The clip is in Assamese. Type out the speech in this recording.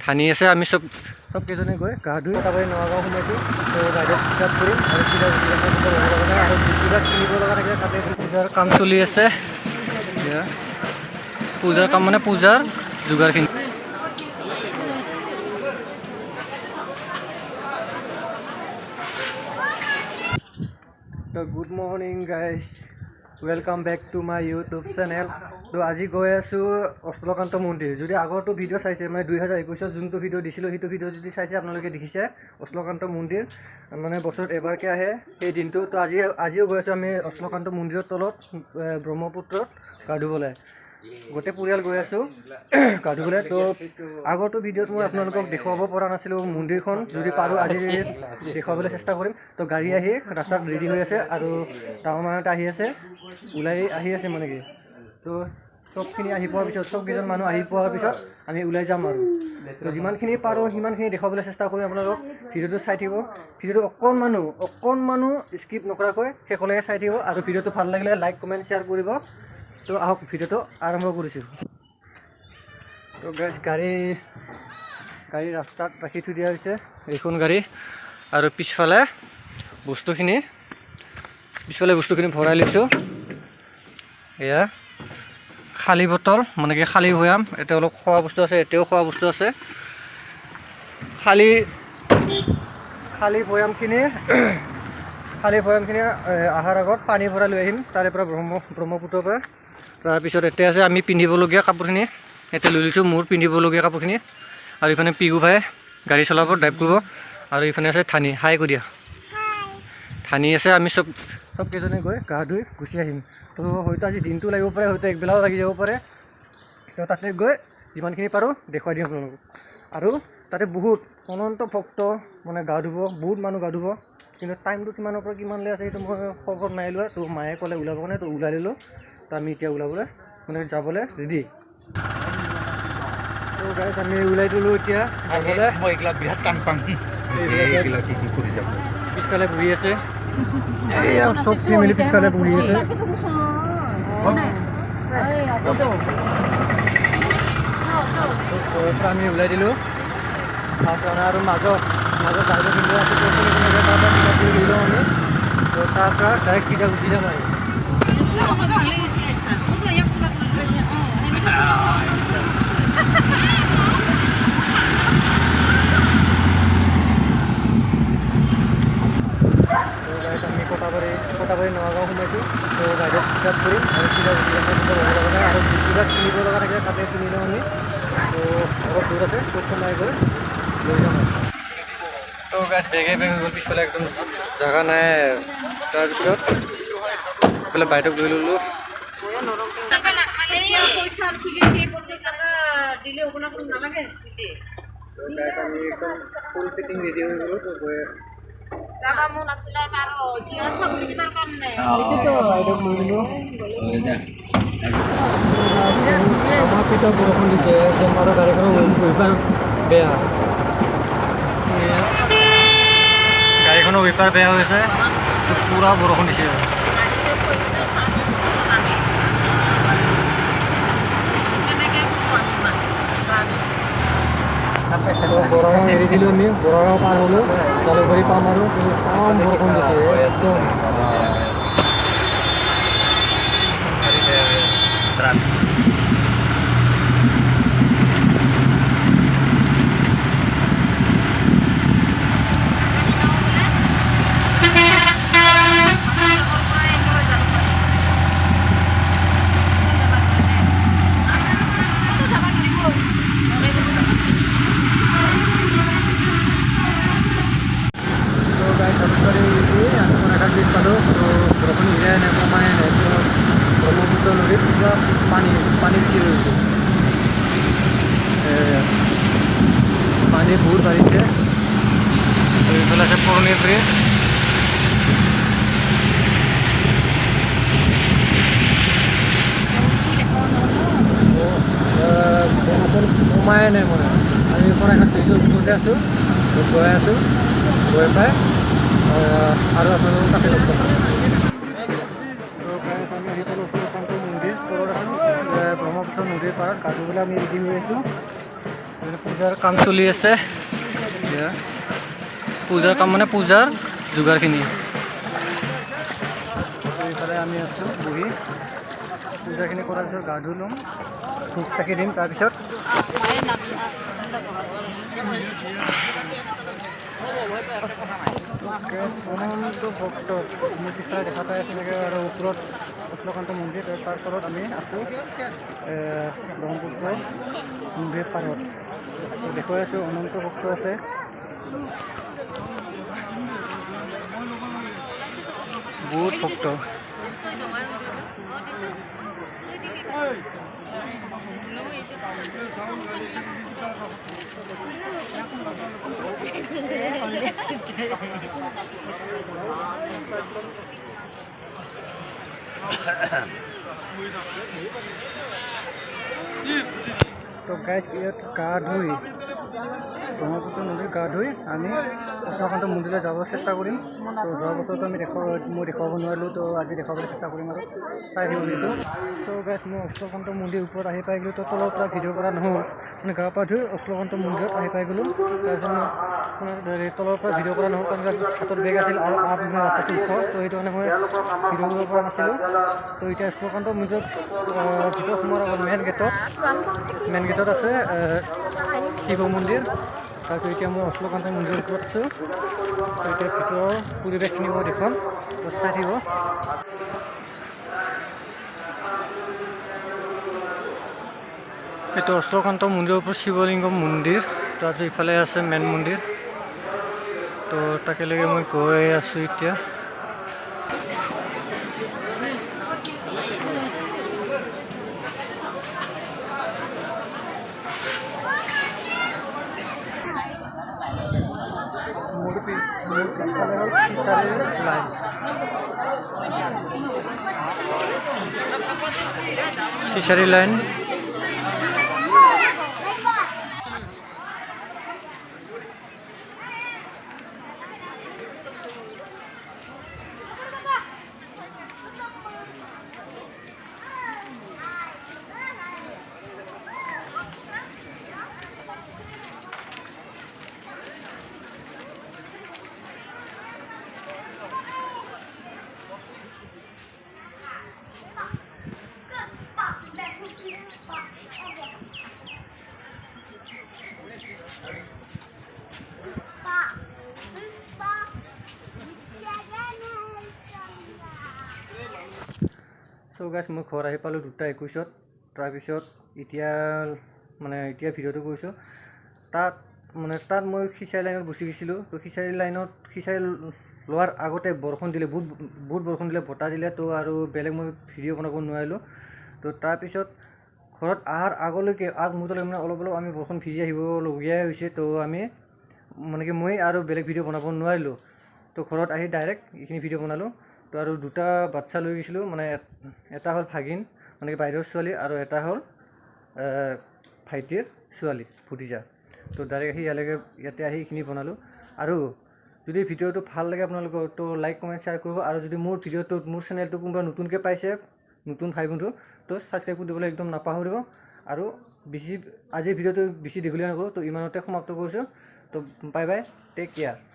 ঠানি আছে। আমি সবকেইজনে গৈ গা ধুই তাৰপৰা নগাঁও সোমাইছোঁ। তো বাইদেউ পিকআপ কৰিম আৰু আৰু কিবা কিনিব লগা থাকে তাতে পূজাৰ কাম চলি আছে। পূজাৰ কাম মানে পূজাৰ যোগাৰখিনি। তো good morning guys, welcome back to my YouTube channel. তো আজি গৈ আছোঁ অষ্টলকান্ত মন্দিৰ। যদি আগৰটো ভিডিঅ' চাইছে মানে 2021 যোনটো ভিডিঅ' দিছিলোঁ সেইটো ভিডিঅ' যদি চাইছে আপোনালোকে দেখিছে অষ্টলকান্ত মন্দিৰ মানে বছৰত এবাৰকৈ আহে সেই দিনটো। তো আজিও গৈ আছোঁ আমি অষ্টলকান্ত মন্দিৰৰ তলত ব্ৰহ্মপুত্ৰত গা ধুবলৈ। গোটেই পৰিয়াল গৈ আছোঁ গা ধুবলৈ। তো আগৰটো ভিডিঅ'ত মই আপোনালোকক দেখুৱাব পৰা নাছিলোঁ মন্দিৰখন, যদি পাৰোঁ আজি দেখুৱাবলৈ চেষ্টা কৰিম। তো গাড়ী আহি ৰাস্তাত ৰেডি হৈ আছে আৰু ডাঙৰ মানুহত আহি আছে, ওলাই আহি আছে মানে কি। তো চবখিনি আহি পোৱাৰ পিছত চবকেইজন মানুহ আহি পোৱাৰ পিছত আমি ওলাই যাম আৰু। তো যিমানখিনি পাৰোঁ সিমানখিনি দেখুৱাবলৈ চেষ্টা কৰিম আপোনালোকক। ভিডিঅ'টো চাই থাকিব, ভিডিঅ'টো অকণমানো স্কিপ নকৰাকৈ শেষলৈকে চাই থাকিব আৰু ভিডিঅ'টো ভাল লাগিলে লাইক কমেণ্ট শ্বেয়াৰ কৰিব। তো আহক ভিডিঅ'টো আৰম্ভ কৰিছোঁ। তো গাইজ গাড়ী ৰাস্তাত ৰাখি থৈ দিয়া হৈছে এইখন গাড়ী আৰু পিছফালে বস্তুখিনি ভৰাই লৈছোঁ। এয়া খালী বটল মানে কি খালী বৈয়াম, এতিয়া অলপ খোৱা বস্তু আছে, এতিয়াও খোৱা বস্তু আছে। খালী বৈয়ামখিনি অহাৰ আগত পানী ভৰাই লৈ আহিম তাৰে পৰা ব্ৰহ্মপুত্ৰৰ পৰা। তাৰপিছত এতিয়া আছে আমি পিন্ধিবলগীয়া কাপোৰখিনি, এতিয়া লৈ লৈছোঁ মোৰ পিন্ধিবলগীয়া কাপোৰখিনি। আৰু ইফালে পিগু ভাই গাড়ী চলাব, ড্ৰাইভ কৰিব। আৰু ইফালে আছে ঠানি, হাই কৈ দিয়া। ঠানি আছে। আমি সবকেইজনে গৈ গা ধুই গুচি আহিম। তো হয়তো আজি দিনটো লাগিব পাৰে, হয়তো একবেলাও লাগি যাব পাৰে। তো তাতে গৈ যিমানখিনি পাৰোঁ দেখুৱাই দিম আপোনালোকক। আৰু তাতে বহুত অনন্ত ভক্ত মানে গা ধুব, বহুত মানুহ গা ধুব। কিন্তু টাইমটো কিমানৰ পৰা কিমানলৈ আছে সেইটো মই খবৰ নাই লোৱা। তো মায়ে ক'লে ওলাব কাৰণে, তো ওলাই ল'লোঁ। তো আমি এতিয়া ওলাবলৈ মানে যাবলৈ ৰেডি। তো গাইজ আমি ওলাই দিলোঁ এতিয়া যাবলৈ। মই এইগিলা বিৰাট টান পাম, পিছফালে বহি আছে এয়া চব ফেমিলি পিছফালে বহি আছে। আমি ওলাই দিলোঁ আৰু মাজত গাড়ী কিন্তু আছে লৈ লওঁ আমি। তো তাৰ পৰা ডাইৰেক্ট চিধা গুচি যাম আৰু। আমি কটাবাৰী নগাঁও সোমাইছোঁ। তো বাইদেউ পিকআপ কৰিম আৰু চিধা গুচি যাম আৰু কিবা কিনিব লগা থাকে তাতে কিনি লওঁ আমি। তো অলপ দূৰ আছে, তো সোমাই গৈ লৈ যাম আৰু। তো গাছ বেগে হৈ গ'ল, পিছফালে একদম জেগা নাই। তাৰপিছত এইফালে বাইদেউক লৈ ল'লোঁ। আমি একদম ফুল ফিটিং ৰেডি হৈ গ'লোঁ। তো গৈ আছোঁ। বাইদেউক লৈ ল'লোঁ। আমাৰ পিছত বৰষুণ দিছে, চেম্বাৰৰ গাড়ীখনৰ ৱেপাৰ বেয়া, গাড়ীখনৰ ৱেপাৰ বেয়া হৈছে। পূৰা বৰষুণ দিছে। বৰগাঁও এৰি দিলোঁ আমি, বৰগাঁও পাৰ হ'লোঁ, জালুকবাৰী পাম আৰু তামাম বৰষুণ দিছে একদম। ব্ৰহ্মপুত্ৰ নদীত পুৰা পানী বেছি হৈ গৈছে, পানী বহুত বাঢ়িছে। এইফালে আছে পুৰণি ব্ৰিজ। সোমাই নাই মানে আমি শৰাইঘাট ব্ৰিজৰ ওচৰতে আছোঁ, গৈ আছোঁ, গৈ পাই আৰু আপোনালোকক তাতে লগ পাম। আমি আহি পালোঁ অষ্টলকান্ত মন্দিৰ, ব্ৰহ্মপুত্ৰ নদীৰ পাৰত গা ধুবলৈ আমি ৰেডি হৈ আছোঁ। পূজাৰ কাম চলি আছে এতিয়া পূজাৰ কাম মানে পূজাৰ যোগাৰখিনি এইফালে আমি আছোঁ বহি পূজাখিনি কৰাৰ পিছত গা ধুই ল'ম ধূপ চাকি দিম তাৰপিছত অনন্ত ভক্ত মোৰ পিছফালে দেখা পাই আছে এনেকৈ আৰু ওপৰত অশ্লকান্ত মন্দিৰ তাৰ তলত আমি আছোঁ ব্ৰহ্মপুত্ৰ নদীৰ পাৰত দেখুৱাই আছোঁ অনন্ত ভক্ত আছে বহুত ভক্ত তো গাইজ ইয়াত গা ধুই ব্ৰহ্মপুত্ৰ নদীত গা ধুই আমি অশ্লকান্ত মন্দিৰলৈ যাব চেষ্টা কৰিম তো যোৱা বছৰতো আমি মই দেখুৱাব নোৱাৰিলোঁ তো আজি দেখুৱাবলৈ চেষ্টা কৰিম আৰু চাই দিব ভিডিঅ'টো তো গাইজ মই অশ্লকান্ত মন্দিৰ ওপৰত আহি পাই গ'লোঁ তো তলৰ পৰা ভিডিঅ' কৰা নহ'ল মানে গা পা ধুই অশ্লকান্ত মন্দিৰত আহি পাই গ'লোঁ তাৰপিছত মানে তলৰ পৰা ভিডিঅ' কৰা নহ'ল কাৰণ হাতত বেগ আছিল আৰু মানে ৰাস্তাটো ওখ তো সেইটো কাৰণে মই ভিডিঅ' কৰিব পৰা নাছিলোঁ তো এতিয়া অশ্লকান্ত মন্দিৰত ভিতৰত সোমোৱাৰ আগত মেইন গেটত আছে শিৱ মন্দিৰ তাৰপিছত এতিয়া মই অশ্লকান্ত মন্দিৰৰ ওপৰত আছোঁ এতিয়া ভিতৰৰ পৰিৱেশখিনি মই দেখুৱাম চাই থাকিব এইটো অশ্লকান্ত মন্দিৰৰ ওপৰত শিৱলিংগ মন্দিৰ তাৰপিছত ইফালে আছে মেইন মন্দিৰ তো তাকেলৈকে মই গৈ আছোঁ এতিয়া ফিচাৰী লাইন তো গাইজ মই ঘৰ আহি পালোঁ 2:21 তাৰপিছত এতিয়া ভিডিঅ'টো কৰিছোঁ তাত মই খিচাৰী লাইনত গুচি গৈছিলোঁ তো খিচাৰী লোৱাৰ আগতে বৰষুণ দিলে বহুত বৰষুণ দিলে বতাহ দিলে তো আৰু বেলেগ মই ভিডিঅ' বনাব নোৱাৰিলোঁ তো তাৰপিছত ঘৰত অহাৰ আগলৈকে আগমুহূৰ্তলৈকে মানে অলপ আমি বৰষুণ ভিজি আহিবলগীয়াই হৈছে তো আমি মই আৰু বেলেগ ভিডিঅ' বনাব নোৱাৰিলোঁ তো ঘৰত আহি ডাইৰেক্ট এইখিনি ভিডিঅ' বনালোঁ তো আৰু দুটা বাচ্চা লৈ গৈছিলোঁ এটা হ'ল ভাগিন বাইদেউৰ ছোৱালী আৰু এটা হ'ল ভাইটিৰ ছোৱালী ভতিজা তো ডাইৰেক্ট আহি ইয়াতে আহি এইখিনি বনালোঁ আৰু যদি ভিডিঅ'টো ভাল লাগে আপোনালোকৰ তো লাইক কমেণ্ট শ্বেয়াৰ কৰিব আৰু যদি মোৰ চেনেলটো কোনোবা নতুনকৈ পাইছে নতুন ভাই বন্ধু তো ছাবস্ক্ৰাইব কৰি দিবলৈ একদম নাপাহৰিব আৰু আজিৰ ভিডিঅ'টো বেছি দীঘলীয়া নকৰোঁ তো ইমানতে সমাপ্ত কৰিছোঁ তো বাই বাই টেক কেয়াৰ